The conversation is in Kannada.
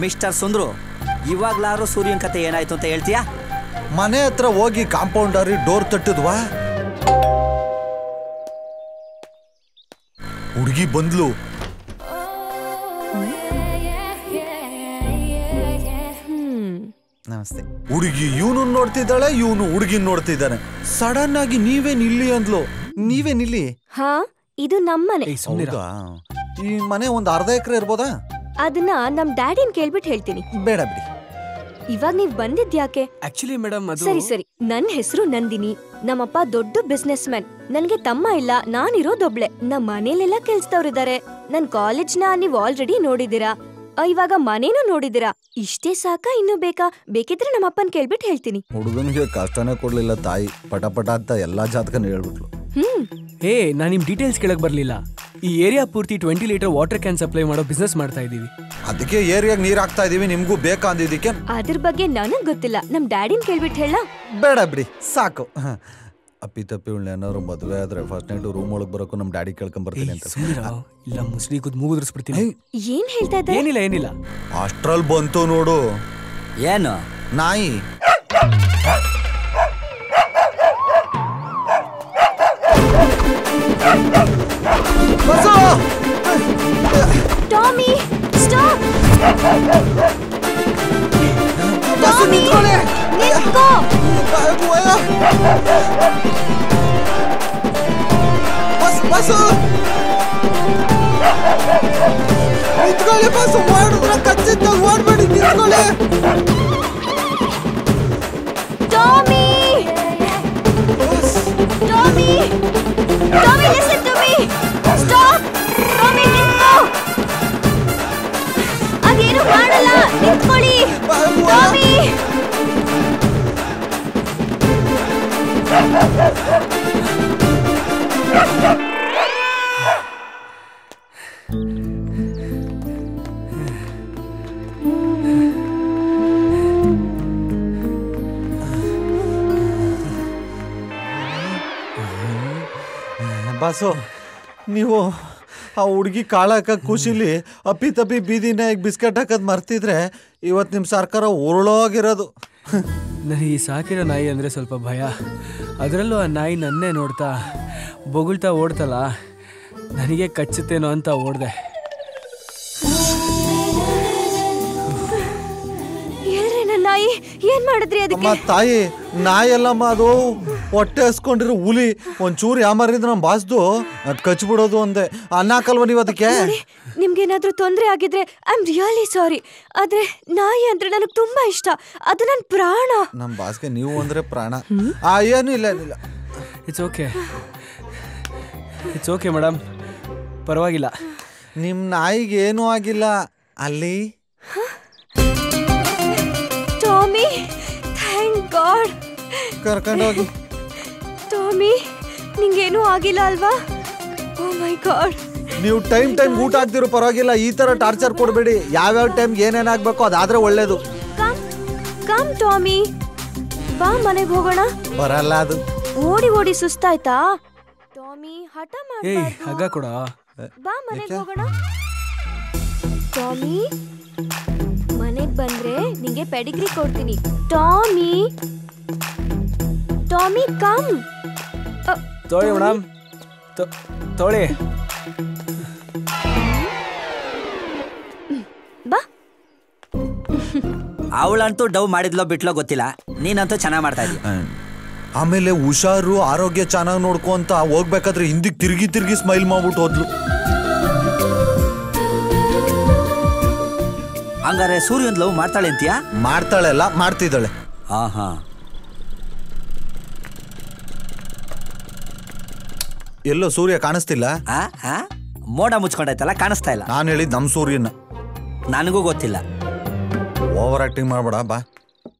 ಮಿಸ್ಟರ್ ಸುಂದ್ರು, ಇವಾಗ್ಲಾರು ಸೂರ್ಯನ್ ಕತೆ ಏನಾಯ್ತು ಅಂತ ಹೇಳ್ತೀಯಾ? ಮನೆ ಹತ್ರ ಹೋಗಿ ಕಾಂಪೌಂಡರ್ ಡೋರ್ ತಟ್ಟಿದ್ವಾ, ಹುಡುಗಿ ಬಂದ್ಲು. ನಮಸ್ತೆ. ಹುಡುಗಿ ಇವನು ನೋಡ್ತಿದ್ದಾಳೆ, ಇವನು ಹುಡುಗಿನ ನೋಡ್ತಿದ್ದಾನೆ. ಸಡನ್ ಆಗಿ ನೀವೇನ್ ಇಲ್ಲಿ ಅಂದ್ಲು. ನೀವೇನ್ ಇಲ್ಲಿ? ಹಾ, ಇದು ನಮ್ಮನೆ. ಈ ಮನೆ ಒಂದ್ ಅರ್ಧ ಎಕರೆ ಇರ್ಬೋದಾ? ಅದನ್ನ ನಮ್ ಡ್ಯಾಡಿನ್ ಕೇಳ್ಬಿಟ್ಟು ಹೇಳ್ತೀನಿ. ಬೇಡ ಬಿಡಿ. ಇವಾಗ ನೀವ್ ಬಂದಿದ್ಯಾಕೆ? ಆಕ್ಚುಲಿ ಮೇಡಮ್ ಅದು ಸರಿ ಸರಿ, ನನ್ ಹೆಸರು ನಂದಿನಿ. ನಮ್ಮಪ್ಪ ದೊಡ್ಡ ಬಿಸ್ನೆಸ್ ಮ್ಯಾನ್. ನನ್ಗೆ ತಮ್ಮ ಇಲ್ಲ, ನಾನಿರೋದೊಬ್ಳೆ. ನಮ್ ಮನೇಲೆಲ್ಲ ಕೆಲ್ಸದವ್ರಿದ್ದಾರೆ. ನನ್ ಕಾಲೇಜ್ನ ನೀವ್ ಆಲ್ರೆಡಿ ನೋಡಿದೀರಾ, ಇವಾಗ ಮನೇನೂ ನೋಡಿದೀರಾ. ಇಷ್ಟೇ ಸಾಕಾ, ಇನ್ನು ಬೇಕಾ? ಬೇಕಿದ್ರೆ ನಮ್ಮಪ್ಪನ್ ಕೇಳ್ಬಿಟ್ಟು ಹೇಳ್ತೀನಿ. ಹುಡುಗನಿಗೆ ಕಷ್ಟನೇ ಕೊಡ್ಲಿಲ್ಲ ತಾಯಿ, ಪಟ ಪಟ ಅಂತ ಎಲ್ಲಾ ಜಾತಕನ ಹೇಳ್ಬಿಟ್ಲು. ಹೇ, ನಾನ್ ನಿಮ್ ಡೀಟೇಲ್ಸ್ ಕೇಳಕ್ ಬರ್ಲಿಲ್ಲ. ಈ ಏರಿಯಾ ಪೂರ್ತಿ 20 ಲೀಟರ್ ವಾಟರ್ ಕ್ಯಾನ್ ಸಪ್ಲೈ ಮಾಡೋ ಬಿಸ್ನೆಸ್ ಮಾಡ್ತಾ ಇದೀವಿ. ಅದಕ್ಕೆ ಏರಿಯಾಗ ನೀರ್ ಹಾಕ್ತಾ ಇದೀವಿ. ನಿಮ್ಗೂ ಬೇಕಾ ಅಂದಿದ್ದಕ್ಕೆ? ಅದ್ರ ಬಗ್ಗೆ ನನಗ್ ಗೊತ್ತಿಲ್ಲ, ನಮ್ ಡ್ಯಾಡಿನ್ ಕೇಳ್ಬಿಟ್ಟು ಹೇಳ. ಬೇಡ ಬಿಡಿ, ಸಾಕು. ಅಪ್ಪಿ ತಪ್ಪಿ ಏನಾದ್ರು ಮದುವೆ ಆದ್ರೆ ಫಸ್ಟ್ ನೈಟ್ ರೂಮ್ ಒಳಗ್ ಬರೋಕು ನಮ್ ಡ್ಯಾಡಿ ಕೇಳ್ಕೊಂಡ್ ಬರ್ತೀನಿ ಅಂತ. ಇಲ್ಲ, ಮುಸ್ಲಿ ಕೂತ್ ಮೂಗುದ್ರಿಸ್ಬಿಡ್ತೀನಿ. ಏನ್ ಹೇಳ್ತಾ ಇದ್ದೆ? ಏನಿಲ್ಲ ಏನಿಲ್ಲ. ಅಷ್ಟ್ರಲ್ಲಿ ಬಂತು ನೋಡು. ಏನು? ನಾಯಿ. Tommy, stop! ಟಾಮಿ, ನಿಂತ್ಕೋ! ಬಸ್ಸು ನಿಂತ್ಕೊಳ್ಳಿ, ಬಸ್ಸು ಮಾಡಿದ್ರೆ ಕಚ್ಚಿದ್ದಾಗ ಓಡ್ಬೇಡಿ, ನಿಂತ್ಕೊಳ್ಳಿ. Tommy, Tommy, Tommy, listen to me. Stop! Tommy, ನಿಂತ್ಕೋ! ಅದೇನು ಮಾಡಲ್ಲ, ನಿಂತ್ಕೊಳ್ಳಿ. ಟಾಮಿ, ಬಾಸು, ನೀವು ಆ ಹುಡುಗಿ ಕಾಳು ಹಾಕಕ್ ಖುಷಿಲಿ ಅಪ್ಪಿ ತಪ್ಪಿ ಬೀದಿನ ಬಿಸ್ಕೆಟ್ ಹಾಕದ್ ಮರ್ತಿದ್ರೆ ಇವತ್ತು ನಿಮ್ಮ ಸರ್ಕಾರ ಉರುಳೋಗಿರೋದು. ನನಗೆ ಈ ಸಾಕಿರೋ ನಾಯಿ ಅಂದರೆ ಸ್ವಲ್ಪ ಭಯ. ಅದರಲ್ಲೂ ಆ ನಾಯಿ ನನ್ನೇ ನೋಡ್ತಾ ಬೊಗಳ್ತಾ ಓಡ್ತಲ್ಲ, ನನಗೆ ಕಚ್ಚುತ್ತೇನೋ ಅಂತ ಓಡ್ದೆ. ನಾಯಿ ಏನ್ ಮಾಡಿದ್ರಿ ಅದಕ್ಕೆ? ತಾಯಿ, ನಾಯಿ ಅಲ್ಲಮ್ಮ, ಅದು ಹೊಟ್ಟೆ ಹಸ್ಕೊಂಡಿರೋ ಹುಲಿ. ಒಂಚೂರು ಯಾಮಾರಿಂದ ನಮ್ ಬಾಸ್ದು ಅದ್ ಕಚ್ಬಿಡೋದು ಒಂದೇ. ಅನ್ನಕಲ್ವ ನೀವು ಅದಕ್ಕೆ? ನಿಮ್ಗೇನಾದ್ರೂ ತೊಂದರೆ ಆಗಿದ್ರೆ ಐ ಆಮ್ ರಿಯಲಿ ಸಾರಿ. ಆದ್ರೆ ನಾಯಿ ಅಂದ್ರೆ ನನಗೆ ತುಂಬಾ ಇಷ್ಟ, ಅದು ನನ್ ಪ್ರಾಣ. ನಮ್ ಬಾಸ್ಗೆ ನೀವು ಅಂದ್ರೆ ಪ್ರಾಣ. ಏನು ಇಲ್ಲ ಇಲ್ಲ. It's okay, it's okay madam, ಪರವಾಗಿಲ್ಲ. ನಿಮ್ ನಾಯಿಗೆ ಏನೂ ಆಗಿಲ್ಲ ಅಲ್ಲಿ. Tommy, thank god. ಕರ್ಕೊಂಡೋಗಿ. ಟಾಮಿ, ನಿಂಗೇನೂ ಆಗಿಲ್ಲ ಅಲ್ವಾ? ಓ ಮೈ ಗಾಡ್. ನೀವು ಟೈಮ್ ಊಟ ಹಾಕ್ತಿರೋ ಪರವಾಗಿಲ್ಲ, ಈ ತರ ಟಾರ್ಚರ್ ಕೊಡಬೇಡಿ. ಯಾವ್ಯಾವ ಟೈಮ್ಗೆ ಏನೇನಾಗಬೇಕು ಅದಾದ್ರೆ ಒಳ್ಳೇದು. ಕಮ್ ಟಾಮಿ, ಬಾ ಮನೆಗೆ ಹೋಗೋಣ. ಬರಲ್ಲ ಅದು. ಓಡಿ ಓಡಿ ಸುಸ್ತಾಯ್ತಾ? ಟಾಮಿ, ಹಠ ಏಯ್, ಹಗ್ಗ ಕೊಡ. ಬಾ ಮನೆಗೆ ಹೋಗೋಣ. ಟಾಮಿ, ಮನೆಗೆ ಬಂದ್ರೆ ನಿಂಗೆ ಪೆಡಿಗ್ರಿ ಕೊಡ್ತೀನಿ. Tommy, Tommy, come. ತೊಳಿ ಮೇಡಮ್, ತೊಳಿ. ಬಾ. ಅವಳಂತೂ ಡವ್ ಮಾಡಿದ್ಲೋ ಬಿಟ್ಲೋ ಗೊತ್ತಿಲ್ಲ, ನೀನಂತೂ ಚೆನ್ನಾಗಿ ಮಾಡ್ತಾ ಇದೀಯ. ಆಮೇಲೆ ಹುಷಾರು, ಆರೋಗ್ಯ ಚೆನ್ನಾಗಿ ನೋಡ್ಕೊ ಅಂತ ಹೋಗ್ಬೇಕಾದ್ರೆ ಹಿಂದಿಗೆ ತಿರುಗಿ ಸ್ಮೈಲ್ ಮಾಡ್ಬಿಟ್ಟು ಹೋದ್ಲು. ಹಂಗಾರೆ ಸೂರ್ಯನ್ ಲವ್ ಮಾಡ್ತಾಳೆ ಅಂತೀಯಾ? ಮಾಡ್ತಾಳೆಲ್ಲ, ಮಾಡ್ತಿದ್ದಾಳೆ. ಹಾ. ಎಲ್ಲೋ ಸೂರ್ಯ ಕಾಣಿಸ್ತಿಲ್ಲ. ಮೋಡ ಮುಚ್ಕೊಂಡೈತಲ್ಲ, ಕಾಣಿಸ್ತಾ ಇಲ್ಲ. ನಾನು ಹೇಳಿದ್ ನಮ್ ಸೂರ್ಯನ. ನನಗೂ ಗೊತ್ತಿಲ್ಲ. ಓವರ್ ಆಕ್ಟಿಂಗ್ ಮಾಡ್ಬೇಡ ಬಾ.